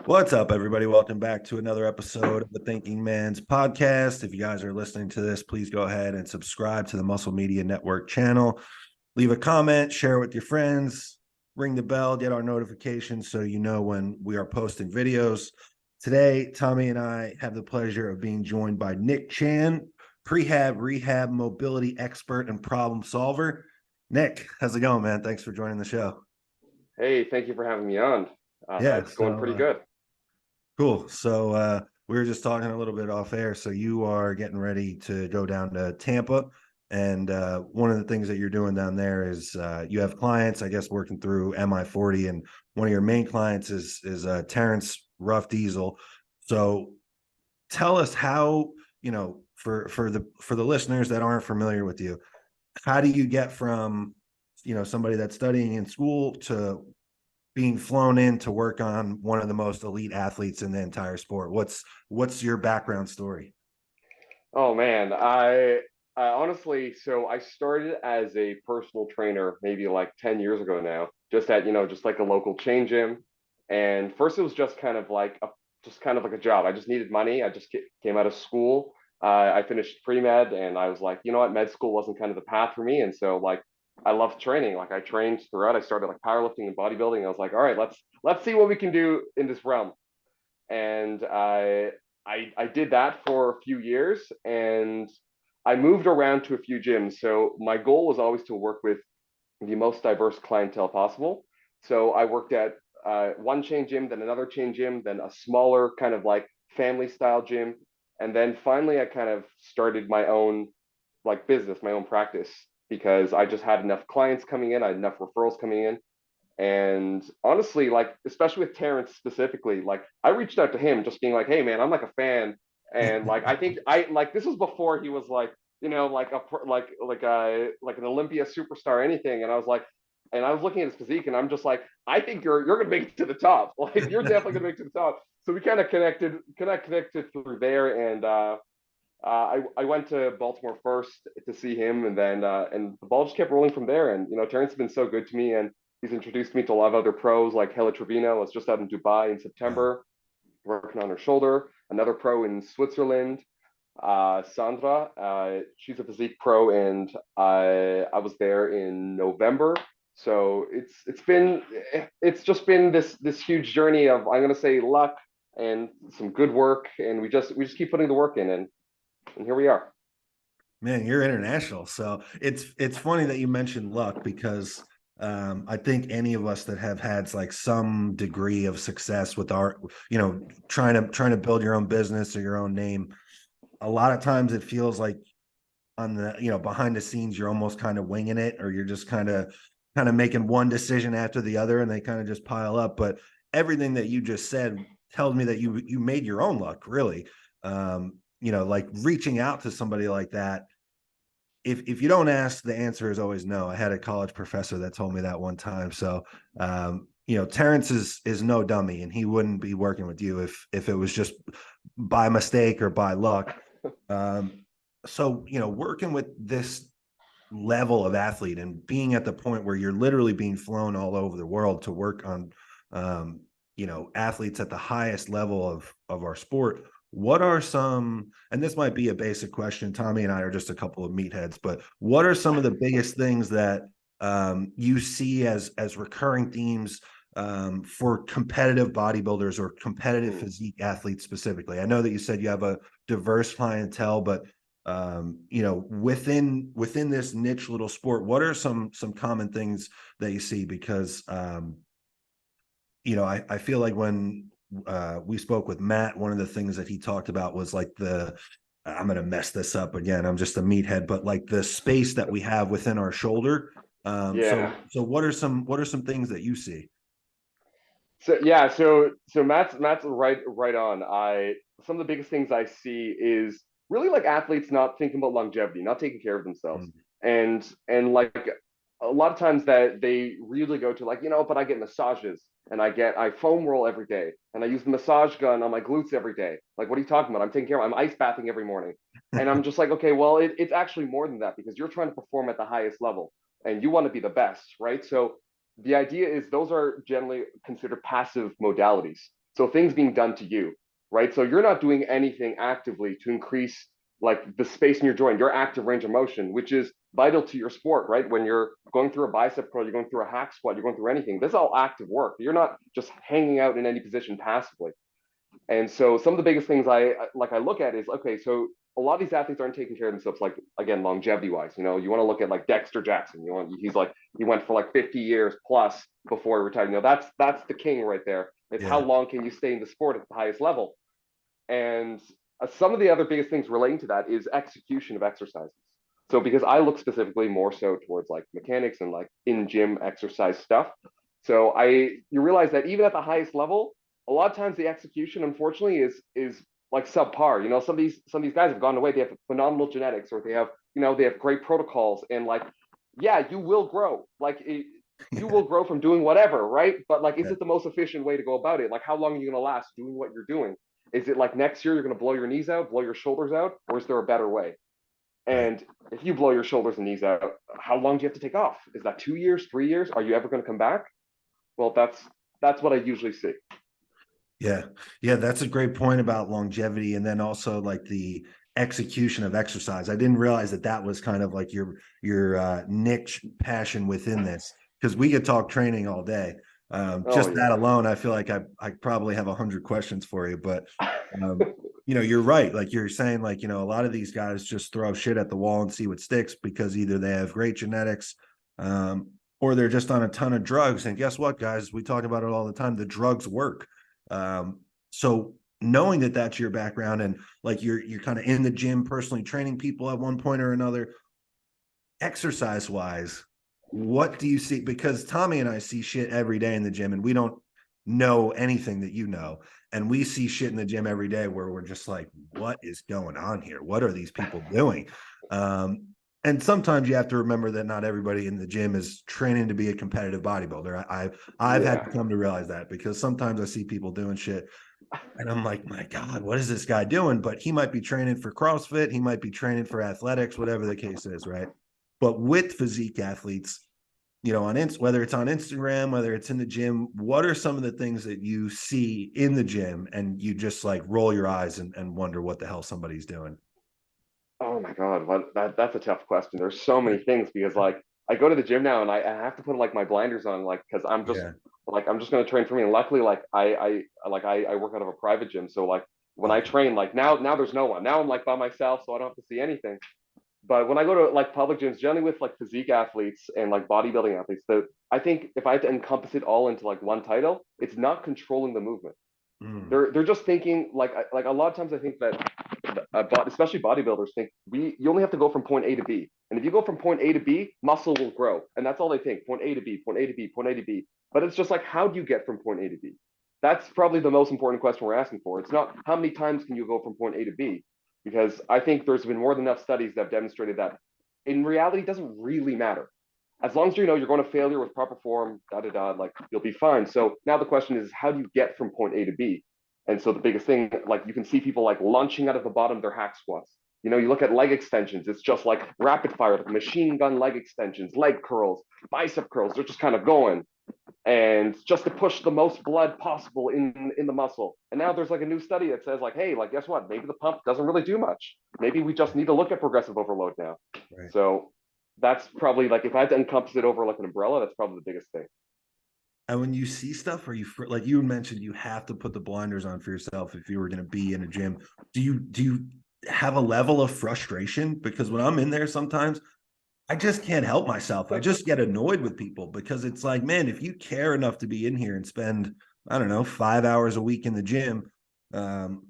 What's up, everybody? Welcome back to another episode of the Thinking Man's podcast. If you guys are listening to this, please go ahead and subscribe to the Muscle Media Network channel. Leave a comment, share it with your friends, ring the bell, get our notifications so you know when we are posting videos. Today, Tommy and I have the pleasure of being joined by Nick Chan, Prehab, Rehab, mobility expert, and problem solver. Nick, how's it going, man? Thanks for joining the show. Hey, thank you for having me on. Yeah, It's going pretty good. Cool. So we were just talking a little bit off air. So you are getting ready to go down to Tampa. And one of the things that you're doing down there is you have clients, I guess, working through MI40. And one of your main clients is Terrence Rough Diesel. So tell us how, for the listeners that aren't familiar with you, how do you get from, somebody that's studying in school to being flown in to work on one of the most elite athletes in the entire sport? What's your background story? Oh man, I honestly, so I started as a personal trainer maybe like 10 years ago now, just at, just like a local chain gym. And first it was just kind of like a job. I just needed money. I just came out of school. I finished pre-med and I was like, you know what, med school wasn't kind of the path for me. And so like I loved training. Like I trained throughout. I started like powerlifting and bodybuilding. I was like, all right, let's see what we can do in this realm. And I did that for a few years, and I moved around to a few gyms. So my goal was always to work with the most diverse clientele possible. So I worked at one chain gym, then another chain gym, then a smaller kind of like family style gym, and then finally I kind of started my own like business, my own practice, because I just had enough clients coming in, I had enough referrals coming in. And honestly, like, especially with Terrence specifically, like, I reached out to him just being like, hey, man, I'm like a fan. And like, I think this was before he was like, like like an Olympia superstar or anything. And I was like, and I was looking at his physique and I'm just like, I think you're going to make it to the top. Like, you're definitely going to make it to the top. So we kind of connected through there. And I went to Baltimore first to see him, and then and the ball just kept rolling from there. And Terrence has been so good to me, and he's introduced me to a lot of other pros like Hella Trevino. Was just out in Dubai in Wow. September, working on her shoulder. Another pro in Switzerland, Sandra. She's a physique pro, and I was there in November. So it's just been this huge journey of, I'm gonna say, luck and some good work, and we just keep putting the work in, and here we are. Man, you're international. So it's funny that you mentioned luck because I think any of us that have had like some degree of success with our, trying to build your own business or your own name, a lot of times it feels like on the, behind the scenes, you're almost kind of winging it, or you're just kind of making one decision after the other and they kind of just pile up. But everything that you just said tells me that you made your own luck, really. Like reaching out to somebody like that, if you don't ask, the answer is always no. I had a college professor that told me that one time. So Terrence is no dummy, and he wouldn't be working with you if it was just by mistake or by luck. So working with this level of athlete and being at the point where you're literally being flown all over the world to work on athletes at the highest level of our sport, what are some, and this might be a basic question, Tommy and I are just a couple of meatheads, but what are some of the biggest things that you see as recurring themes for competitive bodybuilders or competitive physique athletes specifically? I know that you said you have a diverse clientele, but within this niche little sport, what are some common things that you see? Because I feel like when we spoke with Matt, one of the things that he talked about was like I'm going to mess this up again, I'm just a meathead, but like the space that we have within our shoulder. Yeah. So what are some things that you see? So yeah, so Matt's right on. I Some of the biggest things I see is really like athletes not thinking about longevity, not taking care of themselves, Mm. and like a lot of times that they really go to like, but I get massages and I foam roll every day and I use the massage gun on my glutes every day. Like, what are you talking about? I'm taking care of. I'm ice bathing every morning, and I'm just like, okay, well, it's actually more than that because you're trying to perform at the highest level and you want to be the best, right? So the idea is those are generally considered passive modalities. So things being done to you, right? So you're not doing anything actively to increase like the space in your joint, your active range of motion, which is vital to your sport, right? When you're going through a bicep curl, you're going through a hack squat, you're going through anything. This is all active work. You're not just hanging out in any position passively. And so some of the biggest things I look at is, okay, so a lot of these athletes aren't taking care of themselves, like again, longevity wise. You know, you want to look at like Dexter Jackson. He went for like 50 years plus before he retired. You know, that's the king right there. It's how Yeah. long can you stay in the sport at the highest level? And some of the other biggest things relating to that is execution of exercises. So because I look specifically more so towards like mechanics and like in gym exercise stuff. So you realize that even at the highest level, a lot of times the execution unfortunately is like subpar. You know, some of these guys have gone away. They have phenomenal genetics, or they have great protocols, and like, yeah, you will grow. You will grow from doing whatever, right? But like, is Yeah. it the most efficient way to go about it? Like, how long are you going to last doing what you're doing? Is it like next year you're going to blow your knees out, blow your shoulders out, or is there a better way? Right. And if you blow your shoulders and knees out, how long do you have to take off? Is that 2 years, 3 years? Are you ever going to come back? Well, that's what I usually see. Yeah. Yeah, that's a great point about longevity, and then also like the execution of exercise. I didn't realize that that was kind of like your niche passion within this, because we could talk training all day. Oh Just that yeah. alone, I feel like I probably have 100 questions for you, but um, you're right. Like you're saying, like, a lot of these guys just throw shit at the wall and see what sticks, because either they have great genetics, um, or they're just on a ton of drugs. And guess what, guys? We talk about it all the time. The drugs work. So knowing that that's your background, and like you're kind of in the gym personally training people at one point or another, exercise wise, what do you see? Because Tommy and I see shit every day in the gym, and we don't know anything that you know. And we see shit in the gym every day where we're just like, what is going on here? What are these people doing? Um, and sometimes you have to remember that not everybody in the gym is training to be a competitive bodybuilder. I've had Yeah. to come to realize that, because sometimes I see people doing shit and I'm like, my God, what is this guy doing? But he might be training for CrossFit. He might be training for athletics, whatever the case is, right? But with physique athletes, whether it's on Instagram, whether it's in the gym, what are some of the things that you see in the gym and you just like roll your eyes and wonder what the hell somebody's doing? Oh my God, that's a tough question. There's so many things because like I go to the gym now and I have to put like my blinders on, like because Yeah. I'm just gonna train for me. And luckily, like I work out of a private gym, so like when I Okay. train, like now there's no one. Now I'm like by myself, so I don't have to see anything. But when I go to like public gyms, generally with like physique athletes and like bodybuilding athletes, I think if I had to encompass it all into like one title, it's not controlling the movement. Mm, They're just thinking like a lot of times I think that especially bodybuilders think you only have to go from point A to B, and if you go from point A to B, muscle will grow, and that's all they think: point A to B, point A to B, point A to B. But it's just like, how do you get from point A to B? That's probably the most important question we're asking for. It's not how many times can you go from point A to B, because I think there's been more than enough studies that have demonstrated that in reality it doesn't really matter. As long as you know you're going to failure with proper form, da da da, like you'll be fine. So now the question is, how do you get from point A to B? And so the biggest thing, like you can see people like launching out of the bottom of their hack squats. You know, you look at leg extensions, it's just like rapid fire, like machine gun leg extensions, leg curls, bicep curls. They're just kind of going, and just to push the most blood possible in the muscle. And now there's like a new study that says like, hey, like guess what? Maybe the pump doesn't really do much. Maybe we just need to look at progressive overload now. right. So that's probably like if I had to encompass it over like an umbrella, that's probably the biggest thing. And when you see stuff, like you mentioned, you have to put the blinders on for yourself if you were going to be in a gym. Do you have a level of frustration? Because when I'm in there, sometimes I just can't help myself. I just get annoyed with people, because it's like, man, if you care enough to be in here and spend, I don't know, 5 hours a week in the gym, um,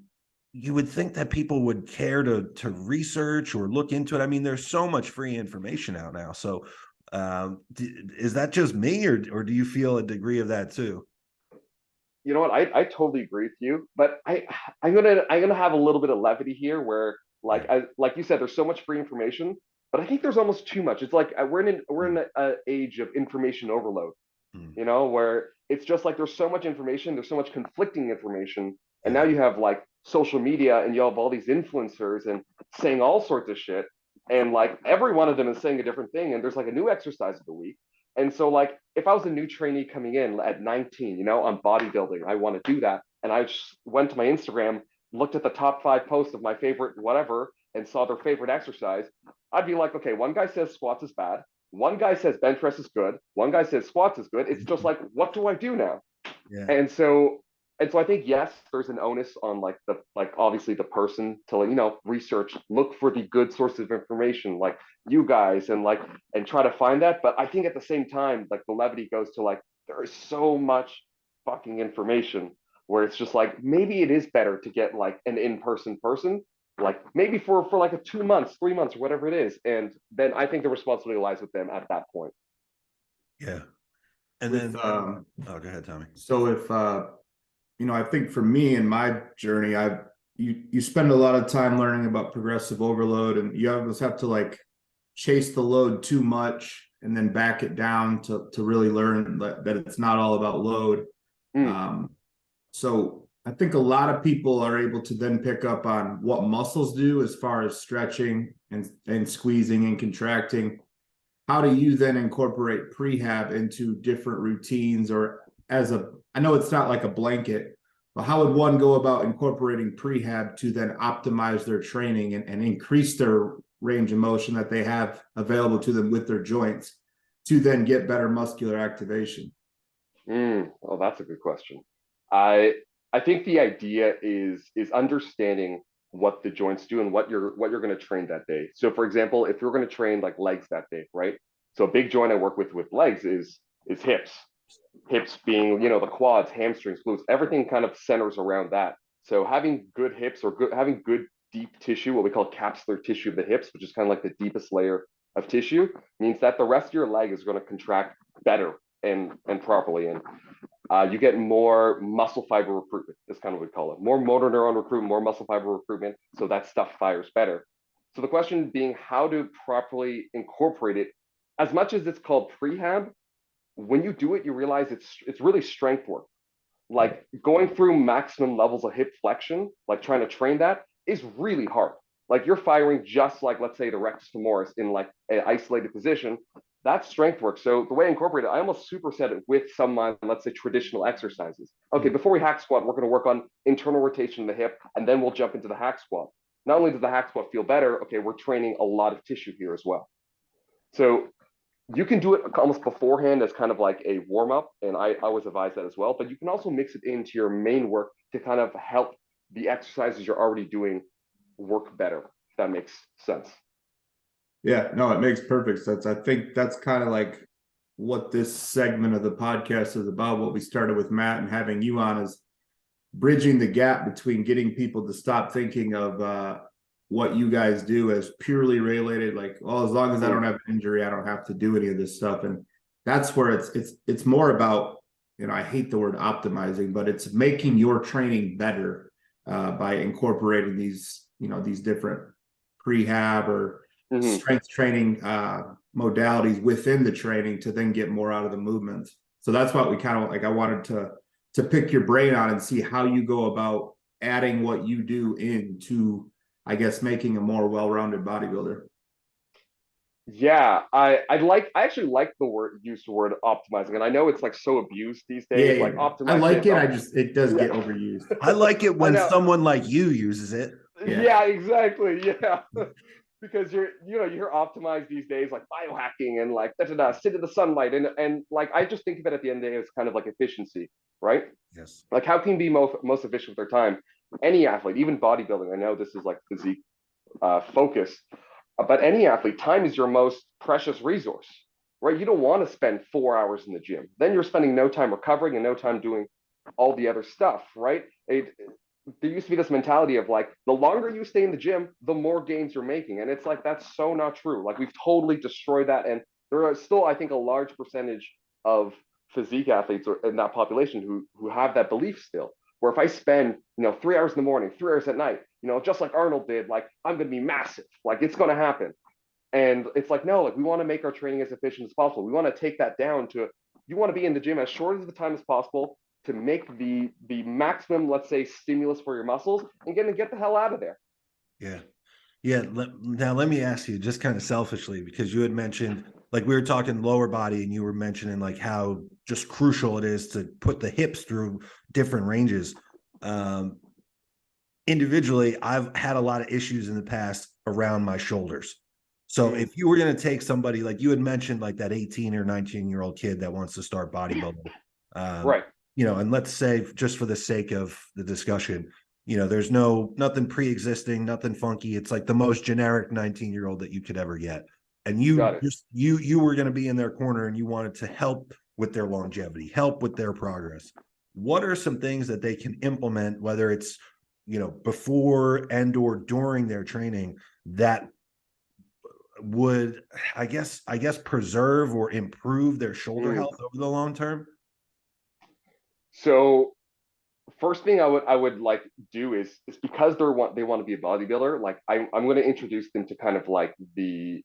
you would think that people would care to research or look into it. I mean, there's so much free information out now. So, is that just me, or do you feel a degree of that too? You know what? I totally agree with you, but I'm gonna have a little bit of levity here, where Yeah. like you said, there's so much free information, but I think there's almost too much. It's like we're in an age of information overload, Mm, you know, where it's just like there's so much information, there's so much conflicting information, and now yeah. you have like social media, and you have all these influencers and saying all sorts of shit, and like every one of them is saying a different thing, and there's like a new exercise of the week. And so like if I was a new trainee coming in at 19, you know, on bodybuilding, I want to do that. and I just went to my Instagram, looked at the top 5 posts of my favorite whatever, and saw their favorite exercise, I'd be like, okay, one guy says squats is bad, one guy says bench press is good, one guy says squats is good. It's just like, what do I do now? Yeah. And so I think yes, there's an onus on obviously the person to research, look for the good sources of information like you guys and try to find that. But I think at the same time, like the levity goes to like there is so much fucking information where it's just like maybe it is better to get like an in-person, like maybe for like a 2 months, 3 months, or whatever it is. And then I think the responsibility lies with them at that point. Yeah. And With, then oh, go ahead, Tommy. So if I think for me in my journey, you spend a lot of time learning about progressive overload, and you almost have to like chase the load too much and then back it down to really learn that it's not all about load. So I think a lot of people are able to then pick up on what muscles do as far as stretching and squeezing and contracting. How do you then incorporate prehab into different routines, or I know it's not like a blanket, but how would one go about incorporating prehab to then optimize their training and increase their range of motion that they have available to them with their joints to then get better muscular activation? Oh, that's a good question. I think the idea is understanding what the joints do and what you're going to train that day. So for example, if you're going to train like legs that day, right? So a big joint I work with legs is hips. Hips being, the quads, hamstrings, glutes, everything kind of centers around that. So having good hips or having good deep tissue, what we call capsular tissue of the hips, which is kind of like the deepest layer of tissue, means that the rest of your leg is going to contract better and properly. And you get more muscle fiber recruitment, is kind of what we call it. More motor neuron recruitment, more muscle fiber recruitment, so that stuff fires better. So the question being how to properly incorporate it, as much as it's called prehab, when you do it, you realize it's really strength work. Like going through maximum levels of hip flexion, like trying to train that is really hard. Like you're firing just like, let's say the rectus femoris in like an isolated position. That's strength work. So the way I incorporate it, I almost superset it with some, let's say, traditional exercises. Okay, before we hack squat, we're going to work on internal rotation of the hip, and then we'll jump into the hack squat. Not only does the hack squat feel better, okay, we're training a lot of tissue here as well. So you can do it almost beforehand as kind of like a warm up, and I always advise that as well. But you can also mix it into your main work to kind of help the exercises you're already doing work better, if that makes sense. Yeah, no, it makes perfect sense. I think that's kind of like what this segment of the podcast is about. What we started with Matt and having you on is bridging the gap between getting people to stop thinking of what you guys do as purely related, like, well, as long as I don't have an injury, I don't have to do any of this stuff. And that's where it's more about, I hate the word optimizing, but it's making your training better by incorporating these different prehab or strength training modalities within the training to then get more out of the movements. So that's what we kind of like, I wanted to pick your brain on and see how you go about adding what you do into, I guess, making a more well-rounded bodybuilder. Yeah, I actually like the word optimizing, and I know it's like so abused these days. Yeah, like optimizing. I like it. It does get overused. I like it when someone like you uses it. Yeah, exactly. Yeah. Because you hear optimize these days like biohacking and like sit in the sunlight and like I just think of it at the end of the day as kind of like efficiency, right? Yes. Like how can you be most efficient with their time? Any athlete, even bodybuilding. I know this is like physique focus, but any athlete, time is your most precious resource, right? You don't want to spend 4 hours in the gym. Then you're spending no time recovering and no time doing all the other stuff, right? There used to be this mentality of like the longer you stay in the gym, the more gains you're making, and it's like that's so not true. Like we've totally destroyed that, and there are still, I think, a large percentage of physique athletes in that population who have that belief still. Where if I spend 3 hours in the morning, 3 hours at night, just like Arnold did, like I'm going to be massive, like it's going to happen. And it's like no, like we want to make our training as efficient as possible. We want to take that down to you want to be in the gym as short as the time as possible to make the maximum, let's say, stimulus for your muscles and get the hell out of there. Yeah. Yeah. Now let me ask you just kind of selfishly, because you had mentioned, like we were talking lower body and you were mentioning like how just crucial it is to put the hips through different ranges. Individually, I've had a lot of issues in the past around my shoulders. So Mm. if you were going to take somebody like you had mentioned, like that 18 or 19-year-old kid that wants to start bodybuilding, Right. and let's say just for the sake of the discussion, there's nothing pre-existing, nothing funky. It's like the most generic 19-year-old that you could ever get. And Got you it. just you were going to be in their corner and you wanted to help with their longevity, help with their progress. What are some things that they can implement, whether it's before and or during their training, that would I guess preserve or improve their shoulder Mm. health over the long term? So first thing I would like do is because they want to be a bodybuilder, like I'm going to introduce them to kind of like the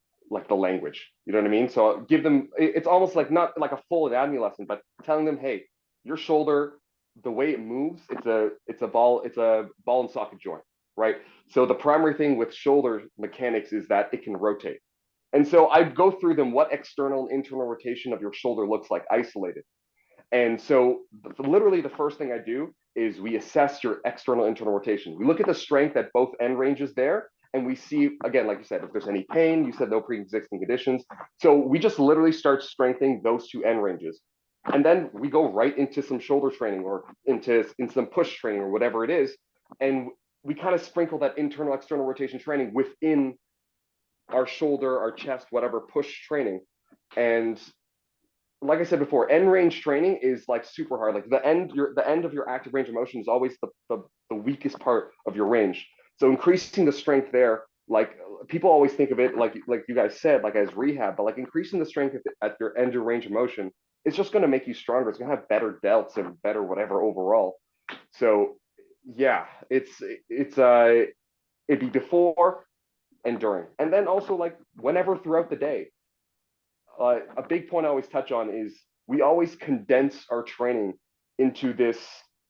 language, you know what I mean? So give them, it's almost like not like a full anatomy lesson, but telling them, hey, your shoulder, the way it moves, it's a ball and socket joint, right? So the primary thing with shoulder mechanics is that it can rotate. And so I go through them what external and internal rotation of your shoulder looks like isolated. And so literally the first thing I do is we assess your external internal rotation. We look at the strength at both end ranges there. And we see, again, like you said, if there's any pain, you said no pre-existing conditions. So we just literally start strengthening those two end ranges. And then we go right into some shoulder training or into some push training or whatever it is. And we kind of sprinkle that internal, external rotation training within our shoulder, our chest, whatever push training. And like I said before, end range training is like super hard. Like the end of your active range of motion is always the weakest part of your range. So increasing the strength there, like people always think of it like you guys said, like as rehab, but like increasing the strength at your end of range of motion is just going to make you stronger. It's going to have better delts and better whatever overall. So yeah, it'd be before and during, and then also like whenever throughout the day. A big point I always touch on is we always condense our training into this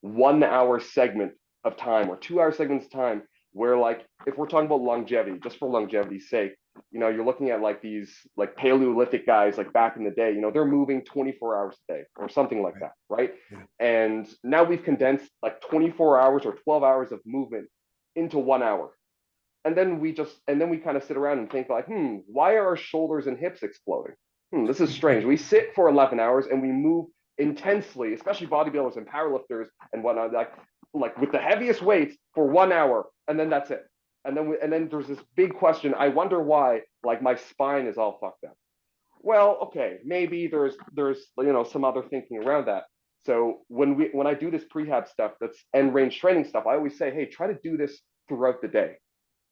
1 hour segment of time or 2 hour segments of time where like if we're talking about longevity, just for longevity's sake, you're looking at like these like Paleolithic guys like back in the day, they're moving 24 hours a day or something like that, right? Yeah. And now we've condensed like 24 hours or 12 hours of movement into 1 hour. And then we kind of sit around and think like, why are our shoulders and hips exploding? This is strange. We sit for 11 hours and we move intensely, especially bodybuilders and powerlifters and whatnot, like with the heaviest weights for 1 hour, and then that's it. And then there's this big question. I wonder why, like my spine is all fucked up. Well, okay, maybe there's some other thinking around that. So when I do this prehab stuff, that's end range training stuff, I always say, hey, try to do this throughout the day.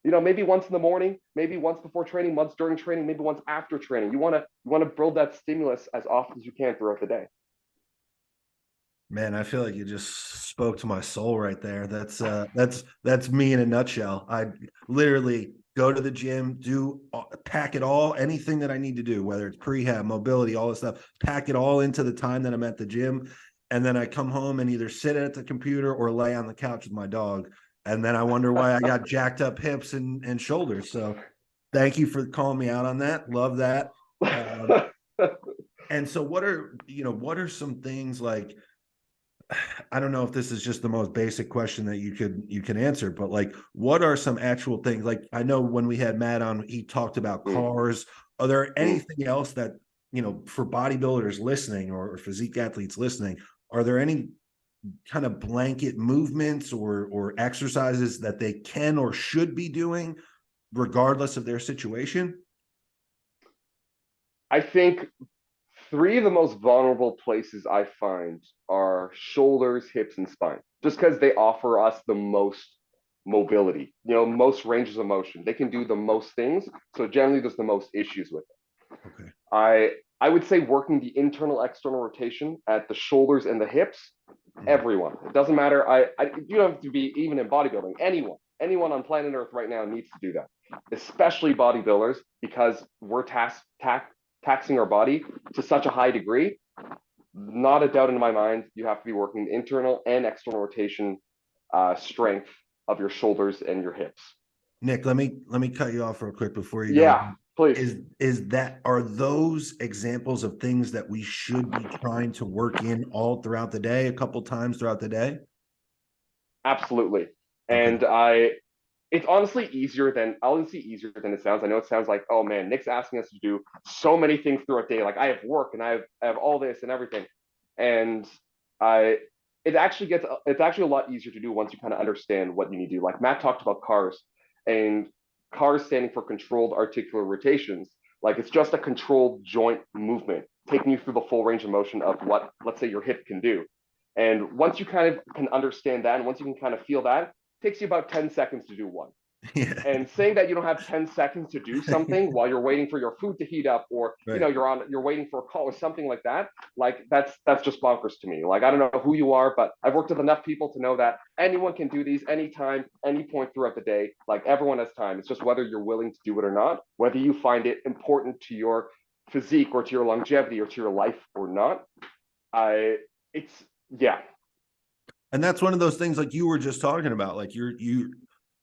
Maybe once in the morning, maybe once before training, once during training, maybe once after training. You want to build that stimulus as often as you can throughout the day. Man, I feel like you just spoke to my soul right there. That's me in a nutshell. I literally go to the gym, pack it all, anything that I need to do, whether it's prehab, mobility, all this stuff, pack it all into the time that I'm at the gym. And then I come home and either sit at the computer or lay on the couch with my dog. And then I wonder why I got jacked up hips and shoulders. So thank you for calling me out on that. Love that. And so what are some things like, I don't know if this is just the most basic question that you can answer, but like, what are some actual things? Like, I know when we had Matt on, he talked about cars. Are there anything else that, for bodybuilders listening or physique athletes listening, are there any kind of blanket movements or exercises that they can or should be doing regardless of their situation? I think three of the most vulnerable places I find are shoulders, hips, and spine, just because they offer us the most mobility, most ranges of motion. They can do the most things. So generally there's the most issues with it. Okay. I would say working the internal external rotation at the shoulders and the hips, everyone. It doesn't matter. You don't have to be even in bodybuilding. Anyone on planet Earth right now needs to do that, especially bodybuilders, because we're taxing our body to such a high degree. Not a doubt in my mind, you have to be working the internal and external rotation strength of your shoulders and your hips. Nick, let me cut you off real quick before you go. Yeah, please. Are those examples of things that we should be trying to work in all throughout the day, a couple times throughout the day? Absolutely. Okay. And it's honestly easier than it sounds. I know it sounds like, oh man, Nick's asking us to do so many things throughout the day. Like I have work and I have all this and everything. And I it's actually a lot easier to do once you kind of understand what you need to do. Like Matt talked about cars, and cars standing for controlled articular rotations. Like it's just a controlled joint movement, taking you through the full range of motion of what, let's say, your hip can do. And once you kind of can understand that, and once you can kind of feel that, it takes you about 10 seconds to do one. Yeah. And saying that you don't have 10 seconds to do something while you're waiting for your food to heat up, or Right. you're waiting for a call or something like that, like that's just bonkers to me. Like I don't know who you are, but I've worked with enough people to know that anyone can do these anytime, any point throughout the day. Like everyone has time. It's just whether you're willing to do it or not, whether you find it important to your physique or to your longevity or to your life or not. I it's yeah. And that's one of those things like you were just talking about. Like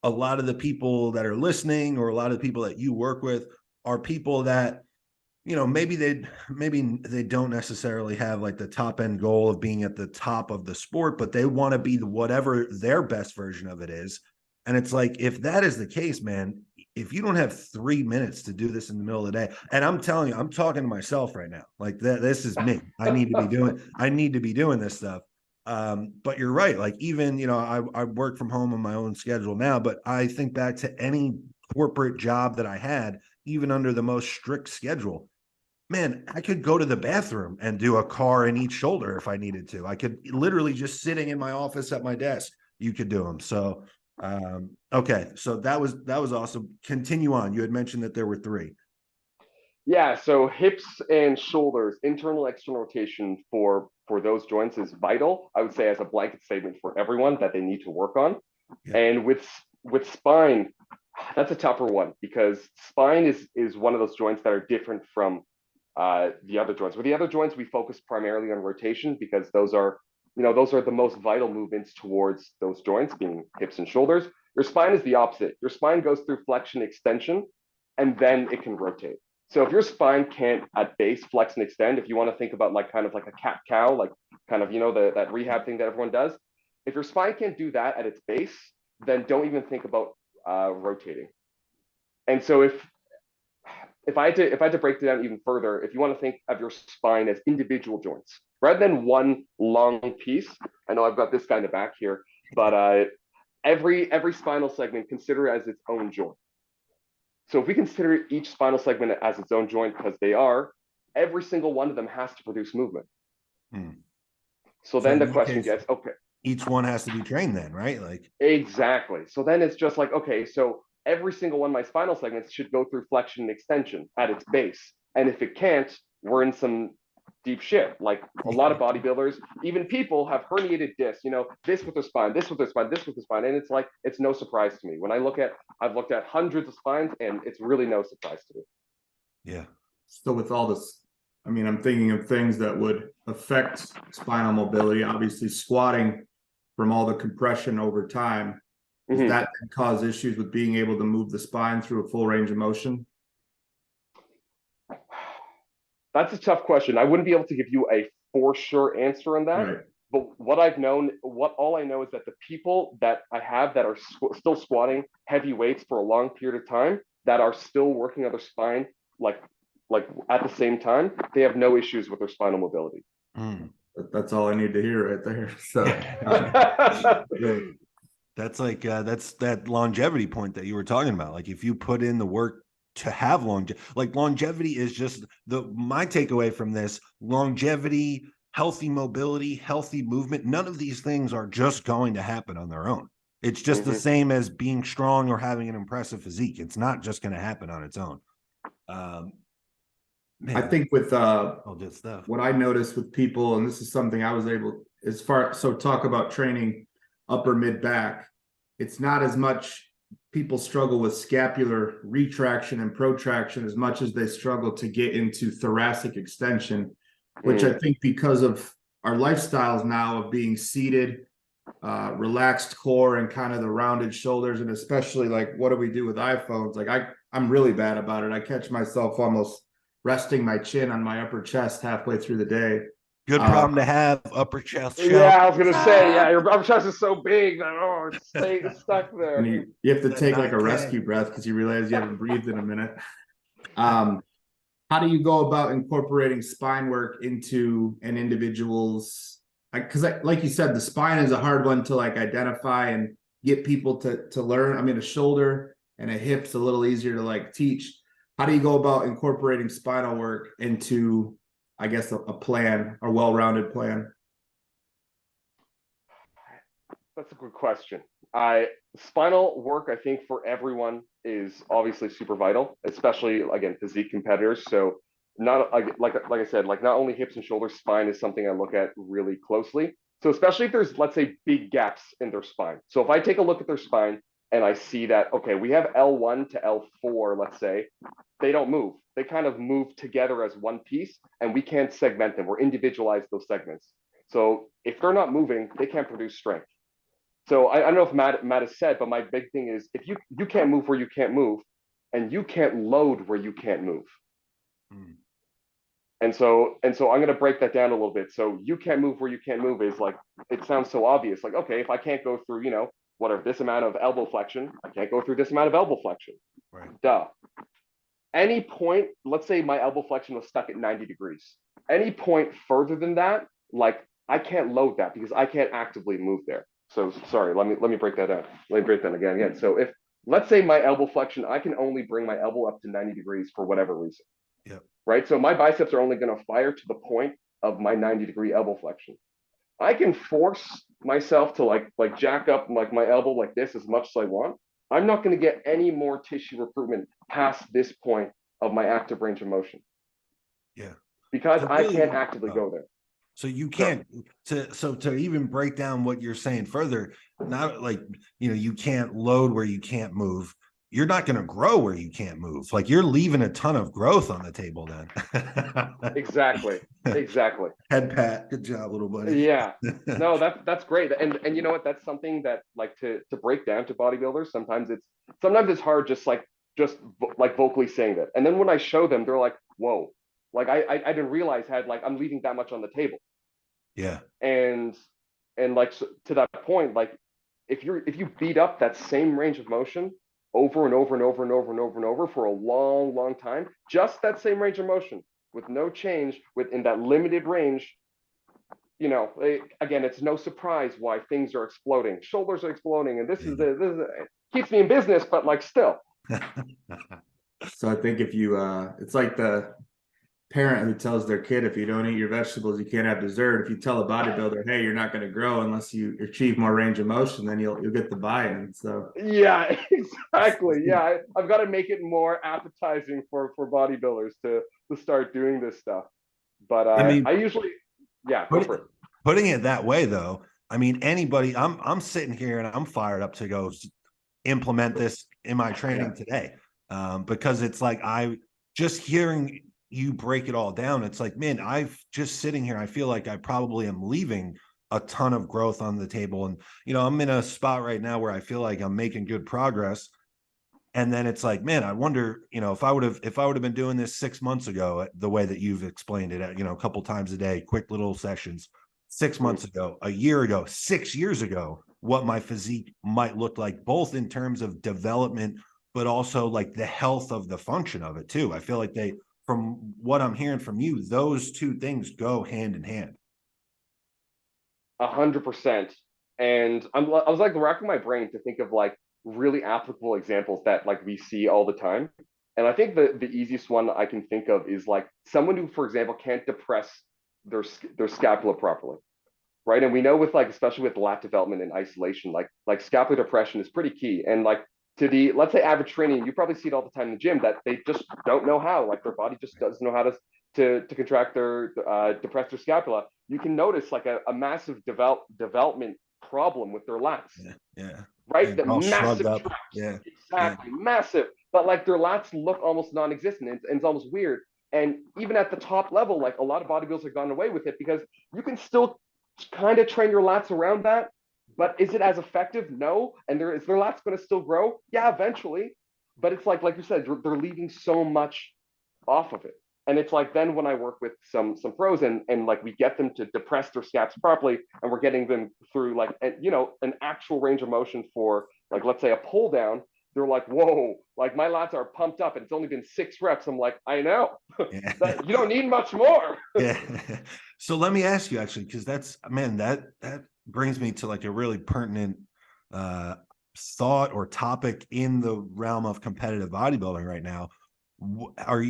a lot of the people that are listening, or a lot of the people that you work with, are people that, maybe they don't necessarily have like the top end goal of being at the top of the sport, but they want to be whatever their best version of it is. And it's like, if that is the case, man, if you don't have 3 minutes to do this in the middle of the day, and I'm telling you, I'm talking to myself right now, like that, this is me. I need to be doing this stuff. But you're right. Like even, I work from home on my own schedule now, but I think back to any corporate job that I had, even under the most strict schedule, man, I could go to the bathroom and do a car in each shoulder if I needed to. I could literally just sitting in my office at my desk, you could do them. So, okay. So that was awesome. Continue on. You had mentioned that there were 3. Yeah, so hips and shoulders, internal external rotation for those joints is vital. I would say as a blanket statement for everyone that they need to work on. Yeah. And with spine, that's a tougher one because spine is one of those joints that are different from the other joints. With the other joints, we focus primarily on rotation because those are the most vital movements towards those joints, being hips and shoulders. Your spine is the opposite. Your spine goes through flexion, extension, and then it can rotate. So if your spine can't at base flex and extend, if you want to think about like kind of like a cat cow, like kind of that rehab thing that everyone does, if your spine can't do that at its base, then don't even think about rotating. And so if I had to break it down even further, if you want to think of your spine as individual joints rather than one long piece, I know I've got this guy in the back here, but every spinal segment, consider it as its own joint. So if we consider each spinal segment as its own joint, because every single one of them has to produce movement. So then the question gets, okay, each one has to be trained then, right? Like exactly. So then it's just like, okay, so every single one of my spinal segments should go through flexion and extension at its base. And if it can't, we're in some deep shit. Like a lot of bodybuilders, even people have herniated discs, this with their spine, this with their spine, this with their spine. And it's like, it's no surprise to me. I've looked at hundreds of spines and it's really no surprise to me. Yeah. So with all this, I mean, I'm thinking of things that would affect spinal mobility, obviously squatting from all the compression over time. Does that cause issues with being able to move the spine through a full range of motion? That's a tough question. I wouldn't be able to give you a for sure answer on that. Right. But all I know is that the people that I have that are still squatting heavy weights for a long period of time, that are still working on their spine, like at the same time, they have no issues with their spinal mobility. That's all I need to hear right there. So that's like that's that longevity point that you were talking about. Like if you put in the work to have longevity is just my takeaway from this. Longevity, healthy mobility, healthy movement, none of these things are just going to happen on their own. It's just the same as being strong or having an impressive physique. It's not just going to happen on its own. I think with all good stuff. What I noticed with people, and this is something I was able talk about training upper mid back, it's not as much people struggle with scapular retraction and protraction as much as they struggle to get into thoracic extension, which I think because of our lifestyles now of being seated, relaxed core and kind of the rounded shoulders, and especially like what do we do with iPhones? Like I'm really bad about it. I catch myself almost resting my chin on my upper chest halfway through the day. Good problem to have. Upper chest. Yeah, I was gonna say, yeah, your upper chest is so big that it's stuck there. And you have to That take like a 9K. rescue breath because you realize you haven't breathed in a minute. How do you go about incorporating spine work into an individual's, because like you said, the spine is a hard one to like identify and get people to learn. I mean, a shoulder and a hip's a little easier to like teach. How do you go about incorporating spinal work into, I guess, a plan, a well-rounded plan? That's a good question. Spinal work, I think, for everyone is obviously super vital, especially again physique competitors. So not like I said, like not only hips and shoulders, spine is something I look at really closely. So especially if there's, let's say, big gaps in their spine. So if I take a look at their spine and I see that, okay, we have L1 to L4, let's say, they don't move. They kind of move together as one piece, and we can't segment them or individualize those segments. So if they're not moving, they can't produce strength. So I don't know if Matt has said, but my big thing is if you can't move where you can't move, and you can't load where you can't move. Mm. And so I'm going to break that down a little bit. So you can't move where you can't move is like, it sounds so obvious. Like, okay, if I can't go through, whatever, this amount of elbow flexion, I can't go through this amount of elbow flexion. Right. Duh. Any point, let's say my elbow flexion was stuck at 90 degrees. Any point further than that, like I can't load that because I can't actively move there. So sorry, let me break that down. Let me break that again. So if let's say my elbow flexion, I can only bring my elbow up to 90 degrees for whatever reason. Yep. Right. So my biceps are only going to fire to the point of my 90-degree elbow flexion. I can force myself to like jack up like my elbow like this as much as I want. I'm not going to get any more tissue recruitment past this point of my active range of motion. Yeah. Because So I really, can't actively go there. So you can't to even break down what you're saying further, not like you can't load where you can't move. You're not going to grow where you can't move. Like you're leaving a ton of growth on the table then. Exactly. Head pat. Good job, little buddy. Yeah. No, that's great. And you know what? That's something that like to break down to bodybuilders. Sometimes it's hard just vocally saying that. And then when I show them, they're like, whoa, like I didn't realize I'm leaving that much on the table. Yeah. And like so, to that point, like if you beat up that same range of motion over and over and over and over and over and over for a long, long time, just that same range of motion with no change within that limited range, again, it's no surprise why things are exploding. Shoulders are exploding, and this is it keeps me in business, but like still. So I think if you, it's like the parent who tells their kid, if you don't eat your vegetables, you can't have dessert. If you tell a bodybuilder, hey, you're not going to grow unless you achieve more range of motion, then you'll get the buy-in. So yeah, exactly. Yeah, I've got to make it more appetizing for bodybuilders to start doing this stuff. But I mean, I usually, go for it. Putting it that way, though, I mean, anybody, I'm sitting here and I'm fired up to go implement this in my training today, because it's like just hearing you break it all down. It's like, man, I've just sitting here. I feel like I probably am leaving a ton of growth on the table, and I'm in a spot right now where I feel like I'm making good progress. And then it's like, man, I wonder, if I would have been doing this 6 months ago, the way that you've explained it, a couple times a day, quick little sessions, 6 months ago, a year ago, 6 years ago, what my physique might look like, both in terms of development, but also like the health of the function of it too. I feel like from what I'm hearing from you, those two things go hand in hand. 100%. And I was like racking my brain to think of like really applicable examples that like we see all the time. And I think the easiest one I can think of is like someone who, for example, can't depress their scapula properly, right? And we know with like, especially with lat development and isolation, like scapular depression is pretty key. And like to the, let's say, average training, you probably see it all the time in the gym that they just don't know how, like their body just doesn't know how to contract their depress their scapula. You can notice like a massive development problem with their lats. Yeah. Right? And The massive up. tracks. Yeah. Exactly. Massive. But like their lats look almost non-existent, and it's almost weird. And even at the top level, like a lot of bodybuilders have gone away with it because you can still kind of train your lats around that. But is it as effective? No. And is their lats going to still grow? Yeah, eventually. But it's like you said, they're leaving so much off of it. And it's like, then when I work with some pros and like we get them to depress their scaps properly, and we're getting them through like, you know, an actual range of motion for like, let's say a pull down, they're like, whoa, like my lats are pumped up and it's only been 6 reps. I'm like, I know. Yeah. That you don't need much more. Yeah. So let me ask you actually, because that's, man, that brings me to like a really pertinent uh thought or topic in the realm of competitive bodybuilding right now.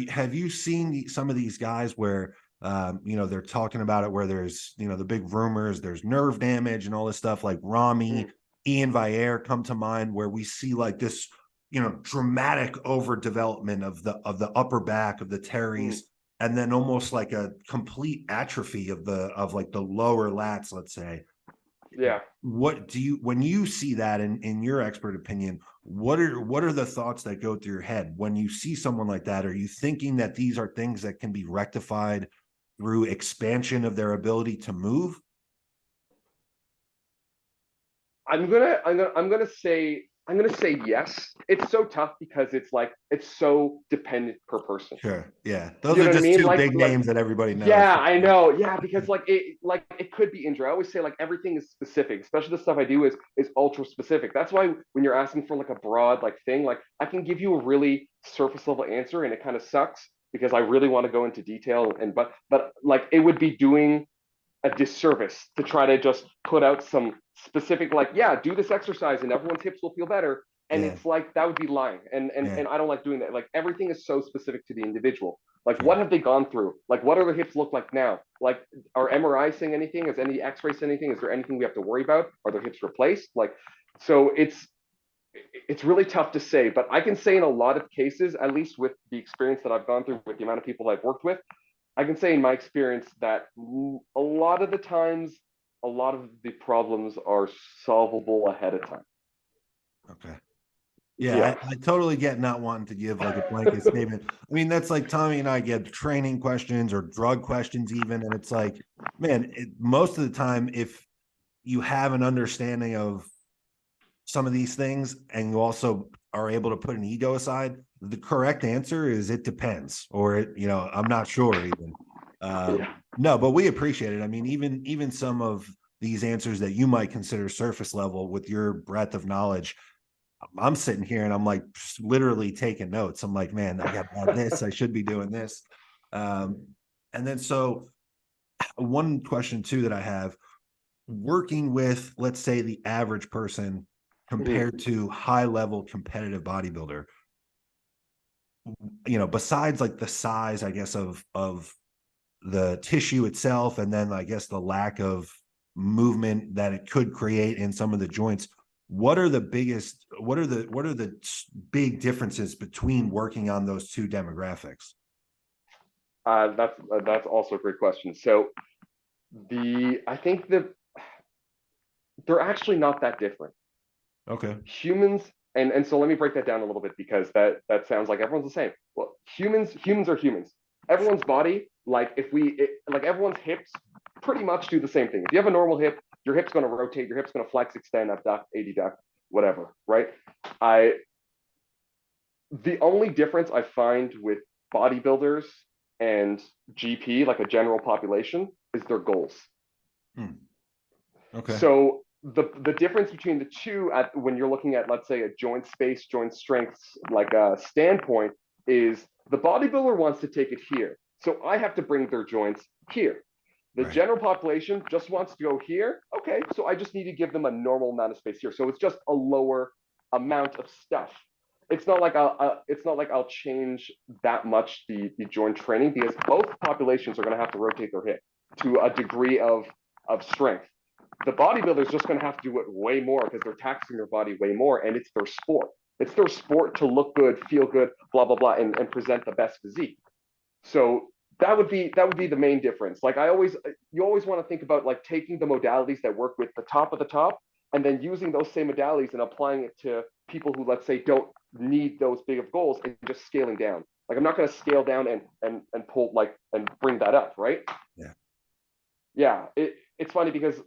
Have you seen some of these guys where you know, they're talking about it, where there's, you know, the big rumors, there's nerve damage and all this stuff, like Rami, Ian Vier come to mind, where we see like this, you know, dramatic overdevelopment of the upper back, of the teres, and then almost like a complete atrophy of like the lower lats, let's say. Yeah. What do you, when you see that, in your expert opinion, what are the thoughts that go through your head when you see someone like that? Are you thinking that these are things that can be rectified through expansion of their ability to move? I'm gonna say yes. It's so tough because it's like it's so dependent per person. Sure. Yeah. Those You are know what I just mean? two big names that everybody knows. Yeah, I know. Yeah, because like it could be injury. I always say like everything is specific, especially the stuff I do is ultra specific. That's why when you're asking for like a broad like thing, like I can give you a really surface level answer and it kind of sucks because I really want to go into detail and but like it would be doing a disservice to try to just put out some specific like, yeah, do this exercise and everyone's hips will feel better. And Yeah. it's like that would be lying. Yeah. And I don't like doing that. Like everything is so specific to the individual. Like Sure. what have they gone through? Like what do their hips look like now? Like are MRI saying anything? Is any X-ray saying anything? Is there anything we have to worry about? Are their hips replaced? Like so it's really tough to say, but I can say in a lot of cases, at least with the experience that I've gone through with the amount of people I've worked with, I can say in my experience that a lot of the times, a lot of the problems are solvable ahead of time. Okay. Yeah, Yeah. I totally get not wanting to give like a blanket statement. I mean, that's like Tommy and I get training questions or drug questions even, and it's like, man, most of the time, if you have an understanding of some of these things and you also are able to put an ego aside, the correct answer is it depends, or it, you know, I'm not sure even. Yeah. No, but we appreciate it. I mean, even some of these answers that you might consider surface level, with your breadth of knowledge, I'm sitting here and I'm like literally taking notes. I'm like, man, I got to add this. I should be doing this. And then so one question too that I have, working with, let's say, the average person compared to high level competitive bodybuilder, you know, besides like the size, I guess, of the tissue itself, and then I guess the lack of movement that it could create in some of the joints, what are the big differences between working on those two demographics? That's also a great question. So I think that they're actually not that different. Okay. Humans, and so let me break that down a little bit because that sounds like everyone's the same. Well, humans are humans. Everyone's body, like like everyone's hips pretty much do the same thing. If you have a normal hip, your hip's going to rotate, your hip's going to flex, extend, abduct, adduct, whatever, right? The only difference I find with bodybuilders and GP, like a general population, is their goals. Okay. So the difference between the two when you're looking at, let's say, a joint space, joint strength, like a standpoint, is the bodybuilder wants to take it here. So I have to bring their joints here. The Right. general population just wants to go here. Okay, so I just need to give them a normal amount of space here. So it's just a lower amount of stuff. It's not like I'll change that much the joint training, because both populations are going to have to rotate their hip to a degree of strength. The bodybuilder is just going to have to do it way more because they're taxing their body way more, and it's their sport. It's their sport to look good, feel good, blah blah blah, and present the best physique. So that would be the main difference. Like you always want to think about like taking the modalities that work with the top of the top, and then using those same modalities and applying it to people who, let's say, don't need those big of goals, and just scaling down. Like I'm not going to scale down and pull like and bring that up, right? Yeah. Yeah. It's funny because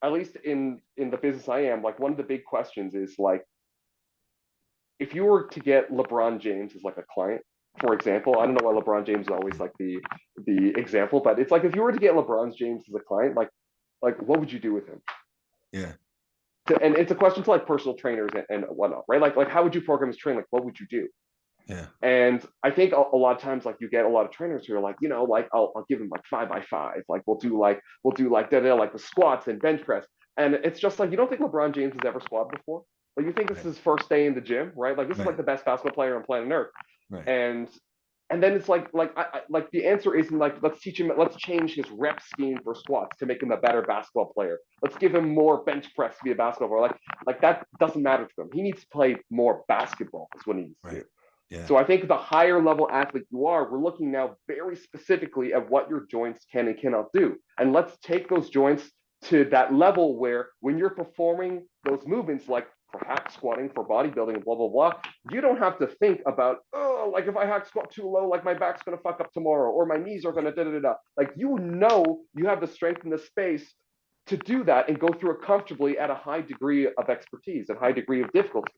at least in the business I am, like one of the big questions is like, if you were to get LeBron James as like a client, for example, I don't know why LeBron James is always like the example, but it's like if you were to get LeBron James as a client, like what would you do with him? Yeah. And it's a question to like personal trainers and whatnot, right? Like how would you program his training? Like what would you do? Yeah. And I think a lot of times, like you get a lot of trainers who are like, you know, like I'll give him like 5x5, like we'll do like like the squats and bench press, and it's just like you don't think LeBron James has ever squatted before? Like you think this is his first day in the gym, right? Like this is like the best basketball player on planet Earth, Right. And then it's like like the answer isn't like let's change his rep scheme for squats to make him a better basketball player. Let's give him more bench press to be a basketball player. Like that doesn't matter to him. He needs to play more basketball. Is what he needs to do. Yeah. So I think the higher level athlete you are, we're looking now very specifically at what your joints can and cannot do. And let's take those joints to that level where when you're performing those movements, like for hack squatting, for bodybuilding, blah, blah, blah, you don't have to think about, oh, like if I hack squat too low, like my back's going to fuck up tomorrow, or my knees are going to da-da-da-da. Like, you know, you have the strength and the space to do that and go through it comfortably at a high degree of expertise, a high degree of difficulty.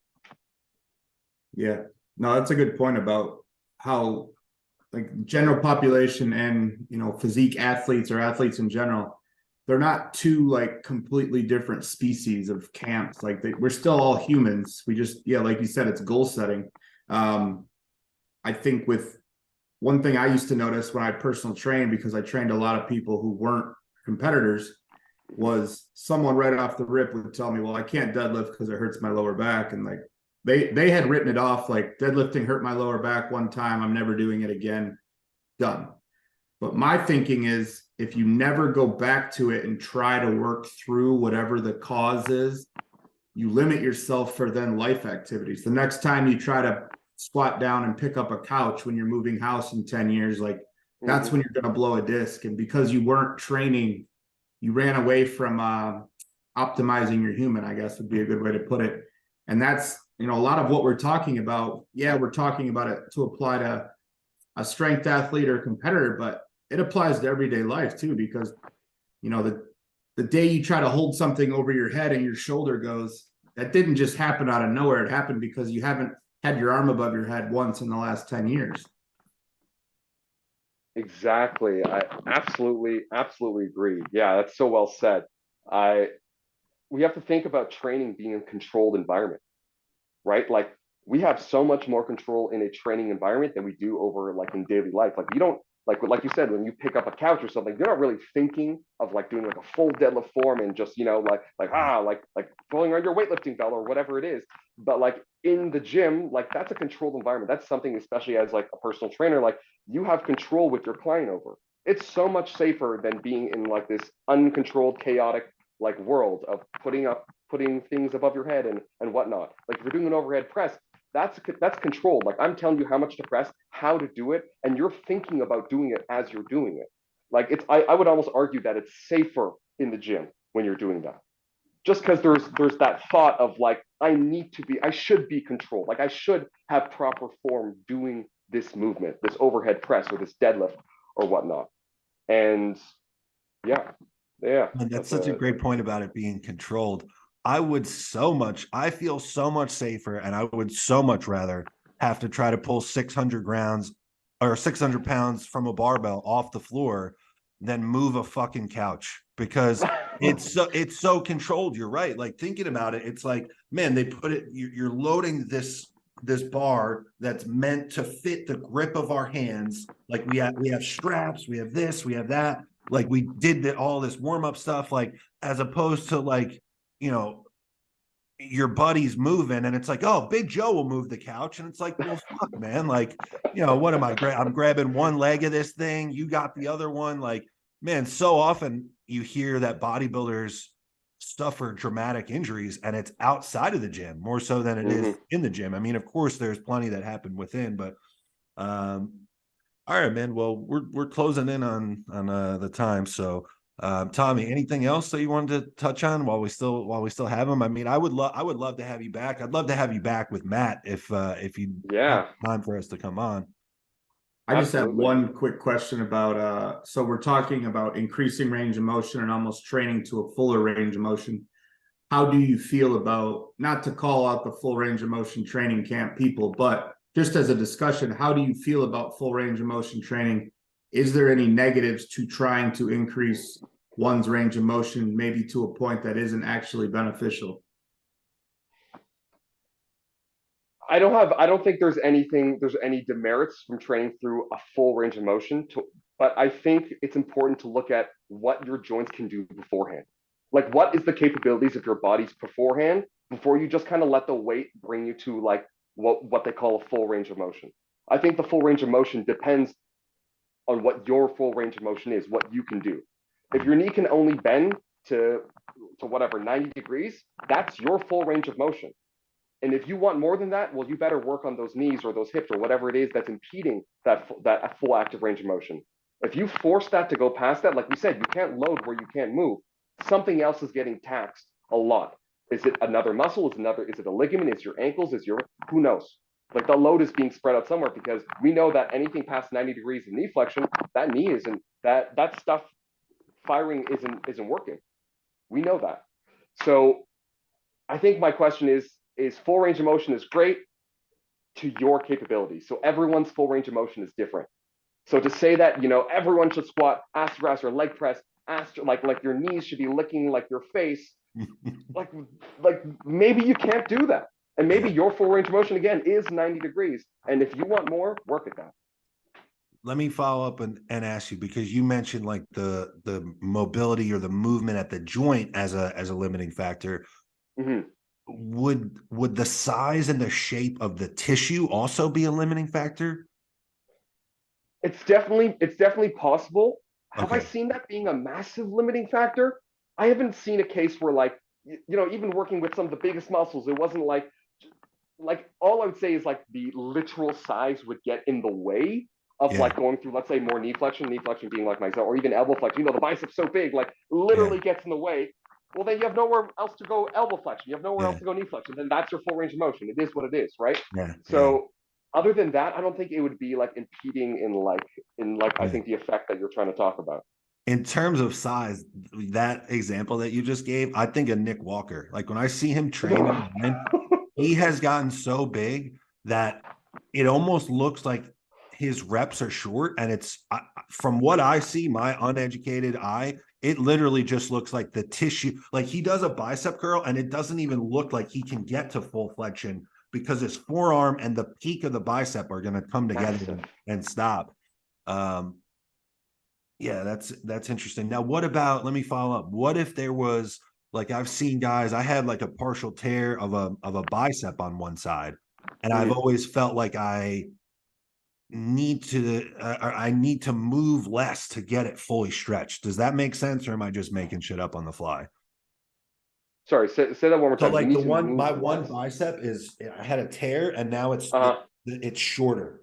Yeah. No, that's a good point about how like general population and, you know, physique athletes or athletes in general, they're not two like completely different species of camps. Like we're still all humans. We just, yeah, like you said, it's goal setting. I think with one thing I used to notice when I personal trained, because I trained a lot of people who weren't competitors, was someone right off the rip would tell me, well, I can't deadlift because it hurts my lower back. And like, they had written it off like deadlifting hurt my lower back one time, I'm never doing it again, done. But my thinking is if you never go back to it and try to work through whatever the cause is, you limit yourself for then life activities. The next time you try to squat down and pick up a couch when you're moving house in 10 years, like that's when you're going to blow a disc. And because you weren't training, you ran away from optimizing your human, I guess would be a good way to put it. And that's, you know, a lot of what we're talking about. Yeah, we're talking about it to apply to a strength athlete or competitor, but it applies to everyday life too, because, you know, the day you try to hold something over your head and your shoulder goes, that didn't just happen out of nowhere. It happened because you haven't had your arm above your head once in the last 10 years. Exactly. I absolutely agree. Yeah, that's so well said. We have to think about training being a controlled environment, right? Like we have so much more control in a training environment than we do over like in daily life. Like you don't like you said, when you pick up a couch or something, you're not really thinking of like doing like a full deadlift form and just, you know, like pulling on your weightlifting belt or whatever it is. But like in the gym, like that's a controlled environment. That's something, especially as like a personal trainer, like you have control with your client over. It's so much safer than being in like this uncontrolled, chaotic like world of putting things above your head and whatnot. Like if you're doing an overhead press, that's controlled. Like I'm telling you how much to press, how to do it, and you're thinking about doing it as you're doing it. Like it's I would almost argue that it's safer in the gym when you're doing that. Just because there's that thought of like I should be controlled. Like I should have proper form doing this movement, this overhead press or this deadlift or whatnot. And yeah. And that's such a great point about it being controlled. I feel so much safer, and I would so much rather have to try to pull 600 grams or 600 pounds from a barbell off the floor than move a fucking couch, because it's so controlled. You're right. Like thinking about it, it's like, man, they put it, you're loading this bar that's meant to fit the grip of our hands. Like we have straps, we have this, we have that. Like we did all this warm-up stuff, like as opposed to like, you know, your buddy's moving and it's like, oh, Big Joe will move the couch. And it's like, well, fuck, man. Like, you know, what am I'm grabbing one leg of this thing. You got the other one. Like, man, so often you hear that bodybuilders suffer dramatic injuries and it's outside of the gym more so than it is in the gym. I mean, of course, there's plenty that happen within, but all right, man. Well, we're closing in on the time. So, Tommy, anything else that you wanted to touch on while we still have him? I mean, I would love to have you back. I'd love to have you back with Matt if you have time for us to come on. I just have one quick question about so we're talking about increasing range of motion and almost training to a fuller range of motion. How do you feel about, not to call out the full range of motion training camp people, but just as a discussion, how do you feel about full range of motion training? Is there any negatives to trying to increase one's range of motion, maybe to a point that isn't actually beneficial? I don't think there's any demerits from training through a full range of motion but I think it's important to look at what your joints can do beforehand. Like what is the capabilities of your bodies beforehand before you just kind of let the weight bring you to like what they call a full range of motion. I think the full range of motion depends on what your full range of motion is, what you can do. If your knee can only bend to whatever 90 degrees, that's your full range of motion. And if you want more than that, well, you better work on those knees or those hips or whatever it is that's impeding that full active range of motion. If you force that to go past that, like we said, you can't load where you can't move. Something else is getting taxed a lot. Is it another muscle? Is it a ligament? Is your ankles? Who knows? Like the load is being spread out somewhere because we know that anything past 90 degrees of knee flexion, that knee isn't, that stuff firing isn't working. We know that. So I think my question is full range of motion is great to your capabilities. So everyone's full range of motion is different. So to say that, everyone should squat ass to ass or leg press, like your knees should be licking like your face, like maybe you can't do that. And maybe your full range of motion again is 90 degrees. And if you want more, work at that. Let me follow up and ask you, because you mentioned like the mobility or the movement at the joint as a limiting factor. Mm-hmm. Would the size and the shape of the tissue also be a limiting factor? It's definitely possible. Have I Okay. seen that being a massive limiting factor? I haven't seen a case where like, even working with some of the biggest muscles, it wasn't like all I would say is like the literal size would get in the way of Yeah. like going through, let's say, more knee flexion being like myself, or even elbow flexion. The bicep's so big, like literally gets in the way. Well, then you have nowhere else to go elbow flexion. You have nowhere else to go knee flexion. Then that's your full range of motion. It is what it is, right? Yeah. So other than that, I don't think it would be like impeding in I think the effect that you're trying to talk about. In terms of size, that example that you just gave, I think of Nick Walker. Like when I see him train, he has gotten so big that it almost looks like his reps are short. And it's from what I see, my uneducated eye, it literally just looks like the tissue. Like he does a bicep curl and it doesn't even look like he can get to full flexion because his forearm and the peak of the bicep are going to come together and stop. Yeah, that's interesting. Now, what about, let me follow up. What if there was, like, I've seen guys, I had like a partial tear of a bicep on one side, and I've always felt like I need to move less to get it fully stretched. Does that make sense, or am I just making shit up on the fly? Sorry, say that one more time. So like my one bicep I had a tear and now it's shorter.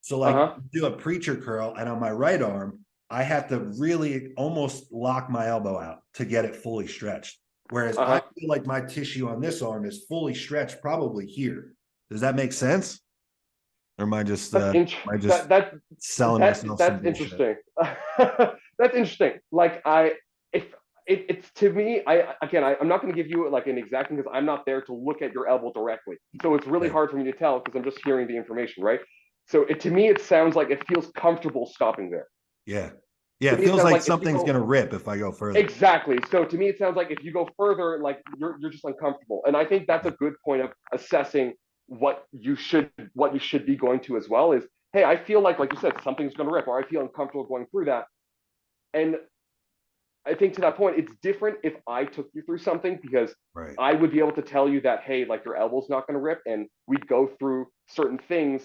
So like do a preacher curl and on my right arm, I have to really almost lock my elbow out to get it fully stretched. Whereas I feel like my tissue on this arm is fully stretched probably here. Does that make sense? Or am I just selling myself? That's interesting. That's interesting. Like it's to me, I'm not going to give you like an exact thing because I'm not there to look at your elbow directly. So it's really hard for me to tell because I'm just hearing the information, right? So to me, it sounds like it feels comfortable stopping there. Yeah. Yeah, it feels like something's going to rip if I go further. Exactly. So to me, it sounds like if you go further, like you're just uncomfortable. And I think that's a good point of assessing what you should be going to as well is, hey, I feel like you said, something's going to rip, or I feel uncomfortable going through that. And I think to that point, it's different if I took you through something because I would be able to tell you that, hey, like your elbow's not going to rip. And we'd go through certain things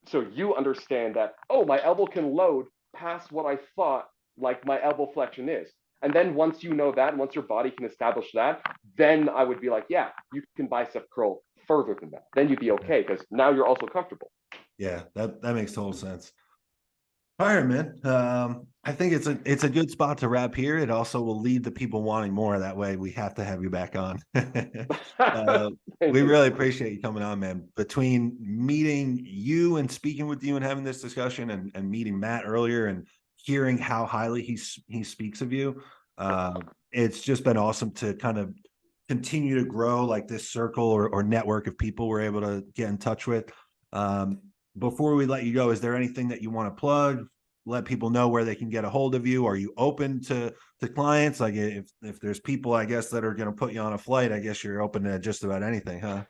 so you understand that, oh, my elbow can load past what I thought like my elbow flexion is. And then once you know that, once your body can establish that, then I would be like, yeah, you can bicep curl further than that. Then you'd be okay because now you're also comfortable. Yeah, that makes total sense. All right, man. I think it's a good spot to wrap here. It also will lead to people wanting more. That way we have to have you back on. We really appreciate you coming on, man. Between meeting you and speaking with you and having this discussion and meeting Matt earlier and hearing how highly he speaks of you, it's just been awesome to kind of continue to grow like this circle or network of people we're able to get in touch with. before we let you go, is there anything that you want to plug? Let people know where they can get a hold of you. Are you open to clients? Like if there's people, I guess, that are going to put you on a flight, I guess you're open to just about anything, huh?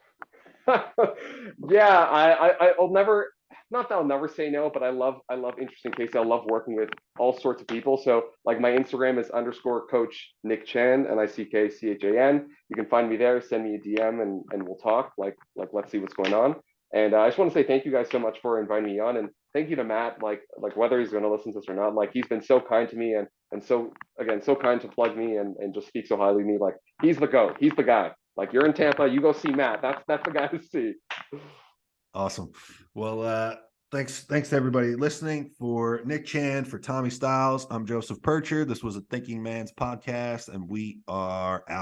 Yeah, I'll never, not that I'll never say no, but I love interesting cases. I love working with all sorts of people. So like my Instagram is _coach Nick Chan, NICKCHAN. You can find me there, send me a DM and we'll talk. Like let's see what's going on. And I just want to say thank you guys so much for inviting me on, and thank you to Matt. Like whether he's going to listen to this or not, like he's been so kind to me and so again so kind to plug me and just speak so highly of me. Like he's the GOAT. He's the guy. Like you're in Tampa, you go see Matt. That's the guy to see. Awesome. Well, thanks to everybody listening. For Nick Chan, for Tommy Styles, I'm Joseph PIRCHER. This was a Thinking Man's podcast, and we are out.